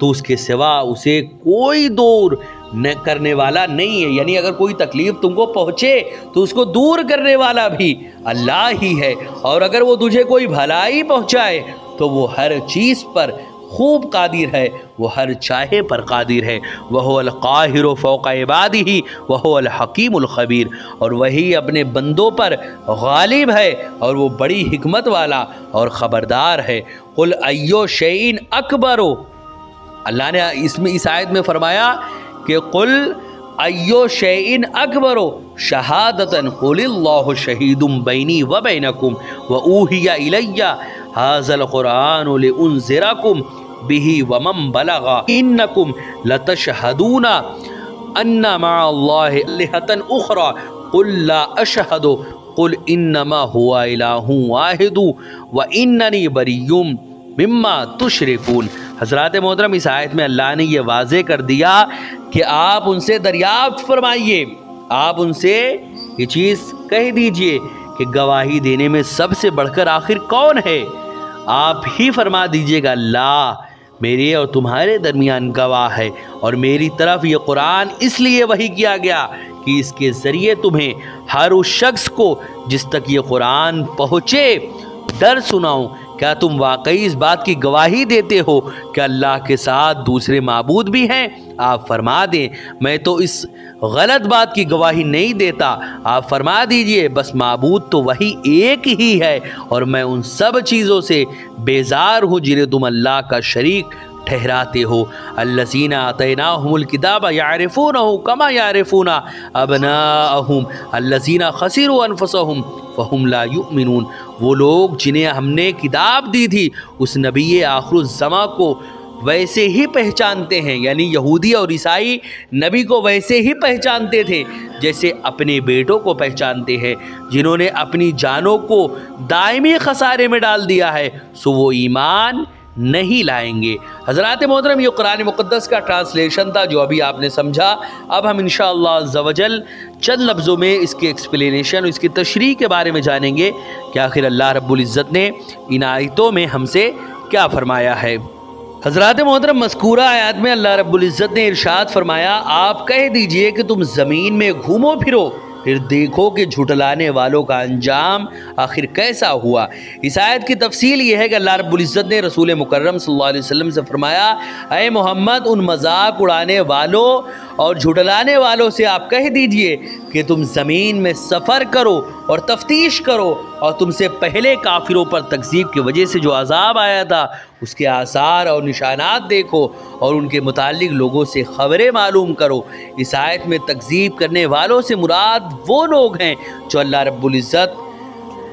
تو اس کے سوا اسے کوئی دور نہ کرنے والا نہیں ہے. یعنی اگر کوئی تکلیف تم کو پہنچے تو اس کو دور کرنے والا بھی اللہ ہی ہے, اور اگر وہ تجھے کوئی بھلائی پہنچائے تو وہ ہر چیز پر خوب قادر ہے, وہ ہر چاہے پر قادر ہے. وَهُوَ الْقَاهِرُ فَوْقَ عِبَادِهِ وَهُوَ الْحَكِيمُ الْخَبِيرُ, اور وہی اپنے بندوں پر غالب ہے اور وہ بڑی حکمت والا اور خبردار ہے. قُلْ أَيُّ شَيْءٍ أَكْبَرُ, اللہ نے اس آیت میں فرمایا کہ قل ایو شیئن اکبر شہادتاً قل اللہ شہید بینی و بینکم و اوحی الی ھذا القرآن لانذرکم بہ ومن بلغ انکم لتشہدون ان مع اللہ الہۃ اخری قل لا اشہد قل انما هو الہ واحد و اننی بریء مما تشرکون. حضرات محترم, اس آیت میں اللہ نے یہ واضح کر دیا کہ آپ ان سے دریافت فرمائیے, آپ ان سے یہ چیز کہہ دیجئے کہ گواہی دینے میں سب سے بڑھ کر آخر کون ہے. آپ ہی فرما دیجئے گا اللہ میرے اور تمہارے درمیان گواہ ہے, اور میری طرف یہ قرآن اس لیے وحی کیا گیا کہ اس کے ذریعے تمہیں ہر اس شخص کو جس تک یہ قرآن پہنچے ڈر سناؤں. کیا تم واقعی اس بات کی گواہی دیتے ہو کہ اللہ کے ساتھ دوسرے معبود بھی ہیں؟ آپ فرما دیں میں تو اس غلط بات کی گواہی نہیں دیتا. آپ فرما دیجئے بس معبود تو وہی ایک ہی ہے, اور میں ان سب چیزوں سے بیزار ہوں جنہیں تم اللہ کا شریک ٹھہراتے ہو. الذین آتیناہم الکتاب یعرفونہ کما یعرفون ابناءہم الذین خسروا انفسہم فہم لا یؤمنون. وہ لوگ جنہیں ہم نے کتاب دی تھی اس نبی آخر الزماں کو ویسے ہی پہچانتے ہیں, یعنی یہودی اور عیسائی نبی کو ویسے ہی پہچانتے تھے جیسے اپنے بیٹوں کو پہچانتے ہیں. جنہوں نے اپنی جانوں کو دائمی خسارے میں ڈال دیا ہے سو وہ ایمان نہیں لائیں گے. حضرات محترم, یہ قرآن مقدس کا ٹرانسلیشن تھا جو ابھی آپ نے سمجھا. اب ہم انشاءاللہ عز و جل چند لفظوں میں اس کی ایکسپلینیشن اور اس کی تشریح کے بارے میں جانیں گے کہ آخر اللہ رب العزت نے ان آیتوں میں ہم سے کیا فرمایا ہے. حضرات محترم, مذکورہ آیات میں اللہ رب العزت نے ارشاد فرمایا آپ کہہ دیجئے کہ تم زمین میں گھومو پھرو پھر دیکھو کہ جھٹلانے والوں کا انجام آخر کیسا ہوا. اس آیت کی تفصیل یہ ہے کہ اللہ رب العزت نے رسول مکرم صلی اللہ علیہ وسلم سے فرمایا اے محمد ان مذاق اڑانے والوں اور جھٹلانے والوں سے آپ کہہ دیجئے کہ تم زمین میں سفر کرو اور تفتیش کرو, اور تم سے پہلے کافروں پر تکذیب کی وجہ سے جو عذاب آیا تھا اس کے آثار اور نشانات دیکھو اور ان کے متعلق لوگوں سے خبریں معلوم کرو. اس آیت میں تکذیب کرنے والوں سے مراد وہ لوگ ہیں جو اللہ رب العزت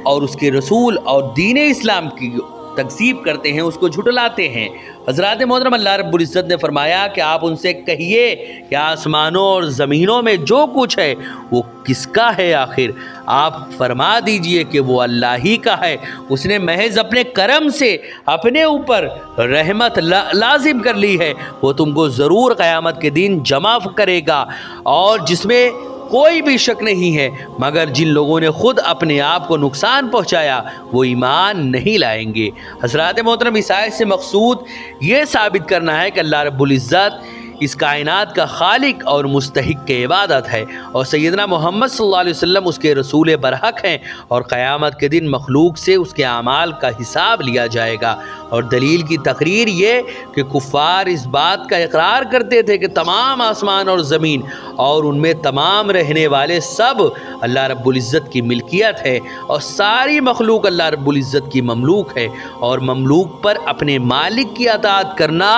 اور اس کے رسول اور دین اسلام کی تکذیب کرتے ہیں, اس کو جھٹلاتے ہیں. حضرات محترم, اللہ رب العزت نے فرمایا کہ آپ ان سے کہیے کہ آسمانوں اور زمینوں میں جو کچھ ہے وہ کس کا ہے. آخر آپ فرما دیجئے کہ وہ اللہ ہی کا ہے. اس نے محض اپنے کرم سے اپنے اوپر رحمت لازم کر لی ہے. وہ تم کو ضرور قیامت کے دن جمع کرے گا, اور جس میں کوئی بھی شک نہیں ہے مگر جن لوگوں نے خود اپنے آپ کو نقصان پہنچایا وہ ایمان نہیں لائیں گے. حضرات محترم, اس آیت سے مقصود یہ ثابت کرنا ہے کہ اللہ رب العزت اس کائنات کا خالق اور مستحق کے عبادت ہے, اور سیدنا محمد صلی اللہ علیہ وسلم اس کے رسول برحق ہیں, اور قیامت کے دن مخلوق سے اس کے اعمال کا حساب لیا جائے گا. اور دلیل کی تقریر یہ کہ کفار اس بات کا اقرار کرتے تھے کہ تمام آسمان اور زمین اور ان میں تمام رہنے والے سب اللہ رب العزت کی ملکیت ہے, اور ساری مخلوق اللہ رب العزت کی مملوک ہے, اور مملوک پر اپنے مالک کی اطاعت کرنا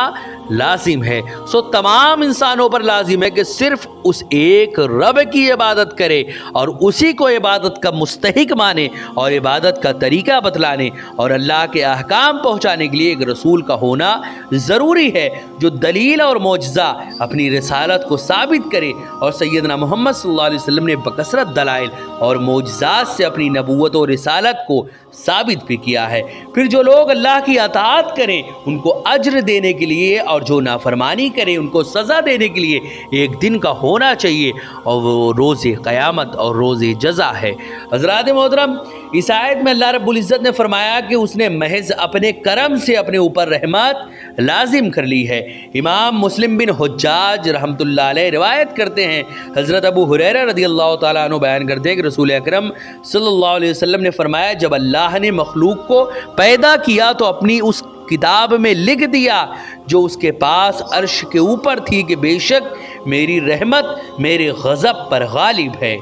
لازم ہے. سو تمام انسانوں پر لازم ہے کہ صرف اس ایک رب کی عبادت کرے اور اسی کو عبادت کا مستحق مانے اور عبادت کا طریقہ بتلانے اور اللہ کے احکام پہنچانے کے لیے ایک رسول کا ہونا ضروری ہے جو دلیل اور معجزہ اپنی رسالت کو ثابت کرے. اور سیدنا محمد صلی اللہ علیہ وسلم نے بکثرت دلائل اور معجزات سے اپنی نبوت و رسالت کو ثابت بھی کیا ہے. پھر جو لوگ اللہ کی اطاعت کریں ان کو اجر دینے کے لیے اور اور جو نافرمانی کرے ان کو سزا دینے کے لیے ایک دن کا ہونا چاہیے، اور وہ روز قیامت اور روز جزا ہے۔ حضرات محترم، اس آیت میں اللہ رب العزت نے فرمایا کہ اس نے محض اپنے کرم سے اپنے اوپر رحمت لازم کر لی ہے۔ امام مسلم بن حجاج رحمۃ اللہ علیہ روایت کرتے ہیں، حضرت ابو ہریرہ رضی اللہ تعالیٰ عنہ بیان کرتے ہیں کہ رسول اکرم صلی اللہ علیہ وسلم نے فرمایا، جب اللہ نے مخلوق کو پیدا کیا تو اپنی اس کتاب میں لکھ دیا جو اس کے پاس عرش کے اوپر تھی کہ بے شک میری رحمت میرے غضب پر غالب ہے۔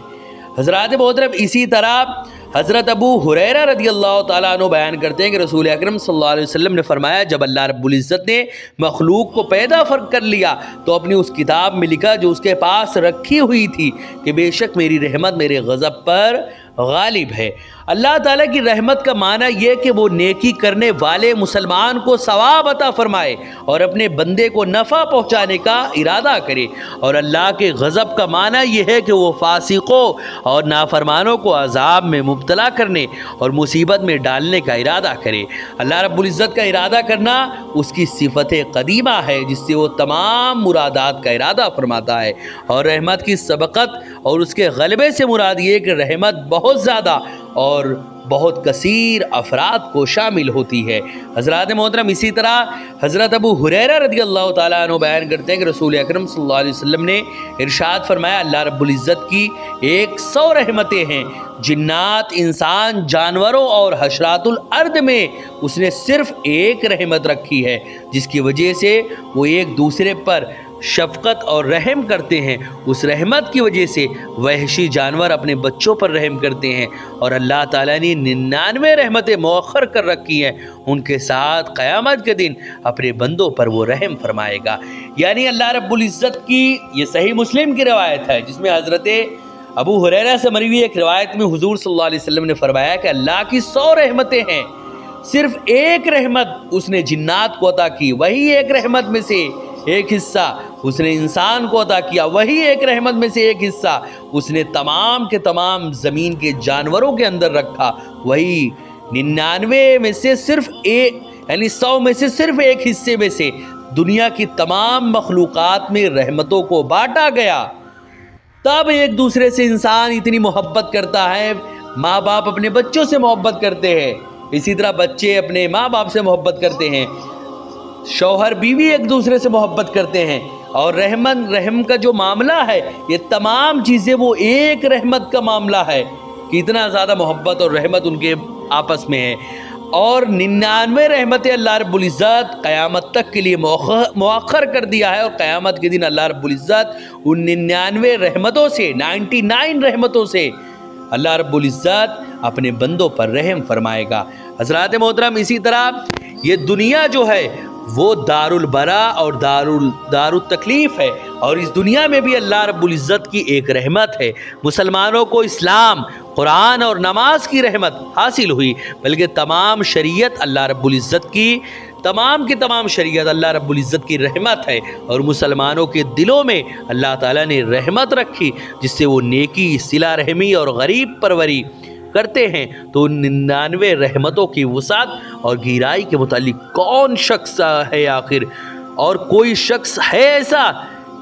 حضرات محترم، اسی طرح حضرت ابو ہریرہ رضی اللہ تعالیٰ عنہ بیان کرتے ہیں کہ رسول اکرم صلی اللہ علیہ وسلم نے فرمایا، جب اللہ رب العزت نے مخلوق کو پیدا کر لیا تو اپنی اس کتاب میں لکھا جو اس کے پاس رکھی ہوئی تھی کہ بے شک میری رحمت میرے غضب پر غالب ہے۔ اللہ تعالیٰ کی رحمت کا معنی یہ کہ وہ نیکی کرنے والے مسلمان کو ثواب عطا فرمائے اور اپنے بندے کو نفع پہنچانے کا ارادہ کرے، اور اللہ کے غضب کا معنی یہ ہے کہ وہ فاسقوں اور نافرمانوں کو عذاب میں مبتلا کرنے اور مصیبت میں ڈالنے کا ارادہ کرے۔ اللہ رب العزت کا ارادہ کرنا اس کی صفت قدیمہ ہے جس سے وہ تمام مرادات کا ارادہ فرماتا ہے، اور رحمت کی سبقت اور اس کے غلبے سے مراد یہ کہ رحمت بہت زیادہ اور بہت کثیر افراد کو شامل ہوتی ہے۔ حضرات محترم، اسی طرح حضرت ابو ہریرہ رضی اللہ تعالیٰ عنہ بیان کرتے ہیں کہ رسول اکرم صلی اللہ علیہ وسلم نے ارشاد فرمایا، اللہ رب العزت کی 100 رحمتیں ہیں، جنات، انسان، جانوروں اور حشرات الارض میں اس نے صرف ایک رحمت رکھی ہے جس کی وجہ سے وہ ایک دوسرے پر شفقت اور رحم کرتے ہیں۔ اس رحمت کی وجہ سے وحشی جانور اپنے بچوں پر رحم کرتے ہیں، اور اللہ تعالیٰ نے 99 رحمتیں مؤخر کر رکھی ہیں، ان کے ساتھ قیامت کے دن اپنے بندوں پر وہ رحم فرمائے گا۔ یعنی اللہ رب العزت کی یہ صحیح مسلم کی روایت ہے جس میں حضرت ابو ہریرہ سے مروی ایک روایت میں حضور صلی اللہ علیہ وسلم نے فرمایا کہ اللہ کی 100 رحمتیں ہیں، صرف ایک رحمت اس نے جنات کو عطا کی، وہی ایک رحمت میں سے ایک حصہ اس نے انسان کو عطا کیا، وہی ایک رحمت میں سے ایک حصہ اس نے تمام کے تمام زمین کے جانوروں کے اندر رکھا، وہی 99 میں سے صرف ایک، یعنی 100 میں سے صرف ایک حصے میں سے دنیا کی تمام مخلوقات میں رحمتوں کو بانٹا گیا۔ تب ایک دوسرے سے انسان اتنی محبت کرتا ہے، ماں باپ اپنے بچوں سے محبت کرتے ہیں، اسی طرح بچے اپنے ماں باپ سے محبت کرتے ہیں، شوہر بیوی ایک دوسرے سے محبت کرتے ہیں، اور رحم کا جو معاملہ ہے یہ تمام چیزیں وہ ایک رحمت کا معاملہ ہے کہ اتنا زیادہ محبت اور رحمت ان کے آپس میں ہے۔ اور 99 رحمتیں اللہ رب العزت قیامت تک کے لیے مؤخر کر دیا ہے، اور قیامت کے دن اللہ رب العزت ان 99 رحمتوں سے 99 رحمتوں سے اللہ رب العزت اپنے بندوں پر رحم فرمائے گا۔ حضرات محترم، اسی طرح یہ دنیا جو ہے وہ دار البرا اور دار التکلیف ہے، اور اس دنیا میں بھی اللہ رب العزت کی ایک رحمت ہے۔ مسلمانوں کو اسلام، قرآن اور نماز کی رحمت حاصل ہوئی، بلکہ تمام شریعت اللہ رب العزت کی تمام شریعت اللہ رب العزت کی رحمت ہے، اور مسلمانوں کے دلوں میں اللہ تعالیٰ نے رحمت رکھی جس سے وہ نیکی، صلہ رحمی اور غریب پروری کرتے ہیں۔ تو 99 رحمتوں کی وسعت اور گہرائی کے متعلق کون شخص ہے آخر، اور کوئی شخص ہے ایسا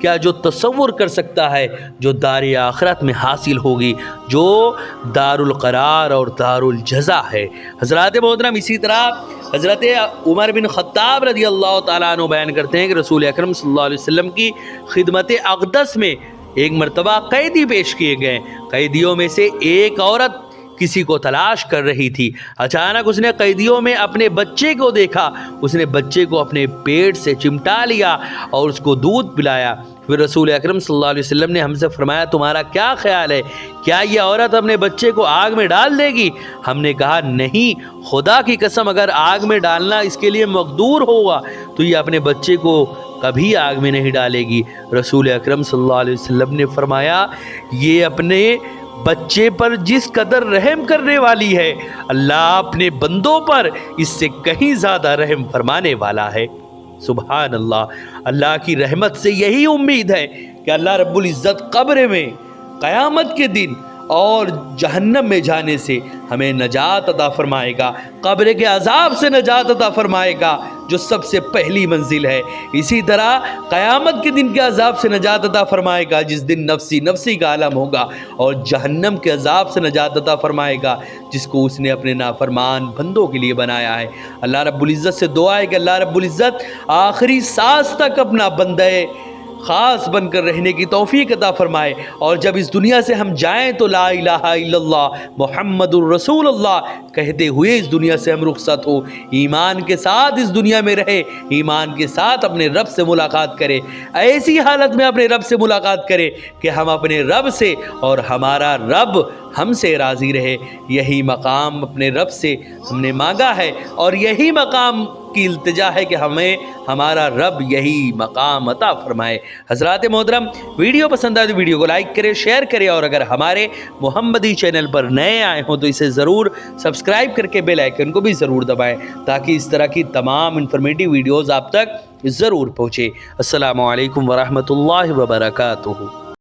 کیا جو تصور کر سکتا ہے جو دار آخرت میں حاصل ہوگی، جو دار القرار اور دار الجزا ہے۔ حضرات محترم، اسی طرح حضرت عمر بن خطاب رضی اللہ تعالیٰ عنہ بیان کرتے ہیں کہ رسول اکرم صلی اللہ علیہ وسلم کی خدمت اقدس میں ایک مرتبہ قیدی پیش کیے گئے۔ قیدیوں میں سے ایک عورت کسی کو تلاش کر رہی تھی، اچانک اس نے قیدیوں میں اپنے بچے کو دیکھا، اس نے بچے کو اپنے پیٹ سے چمٹا لیا اور اس کو دودھ پلایا۔ پھر رسول اکرم صلی اللہ علیہ وسلم نے ہم سے فرمایا، تمہارا کیا خیال ہے، کیا یہ عورت اپنے بچے کو آگ میں ڈال دے گی؟ ہم نے کہا نہیں، خدا کی قسم اگر آگ میں ڈالنا اس کے لیے مقدور ہوگا تو یہ اپنے بچے کو کبھی آگ میں نہیں ڈالے گی۔ رسول اکرم صلی اللہ علیہ وسلم نے فرمایا، یہ اپنے بچے پر جس قدر رحم کرنے والی ہے، اللہ اپنے بندوں پر اس سے کہیں زیادہ رحم فرمانے والا ہے۔ سبحان اللہ، اللہ کی رحمت سے یہی امید ہے کہ اللہ رب العزت قبر میں قیامت کے دن اور جہنم میں جانے سے ہمیں نجات عطا فرمائے گا، قبر کے عذاب سے نجات عطا فرمائے گا جو سب سے پہلی منزل ہے، اسی طرح قیامت کے دن کے عذاب سے نجات عطا فرمائے گا جس دن نفسی نفسی کا عالم ہوگا، اور جہنم کے عذاب سے نجات عطا فرمائے گا جس کو اس نے اپنے نافرمان بندوں کے لیے بنایا ہے۔ اللہ رب العزت سے دعا ہے کہ اللہ رب العزت آخری سانس تک اپنا بندہ خاص بن کر رہنے کی توفیق عطا فرمائے، اور جب اس دنیا سے ہم جائیں تو لا الہ الا اللہ محمد الرسول اللہ کہتے ہوئے اس دنیا سے ہم رخصت ہو، ایمان کے ساتھ اس دنیا میں رہے، ایمان کے ساتھ اپنے رب سے ملاقات کرے، ایسی حالت میں اپنے رب سے ملاقات کرے کہ ہم اپنے رب سے اور ہمارا رب ہم سے راضی رہے۔ یہی مقام اپنے رب سے ہم نے مانگا ہے، اور یہی مقام کی التجا ہے کہ ہمیں ہمارا رب یہی مقام عطا فرمائے۔ حضرات محترم، ویڈیو پسند آئے تو ویڈیو کو لائک کرے، شیئر کرے، اور اگر ہمارے محمدی چینل پر نئے آئے ہوں تو اسے ضرور سبسکرائب کر کے بیل آئیکن کو بھی ضرور دبائیں تاکہ اس طرح کی تمام انفارمیٹیو ویڈیوز آپ تک ضرور پہنچے۔ السلام علیکم ورحمۃ اللہ وبرکاتہ۔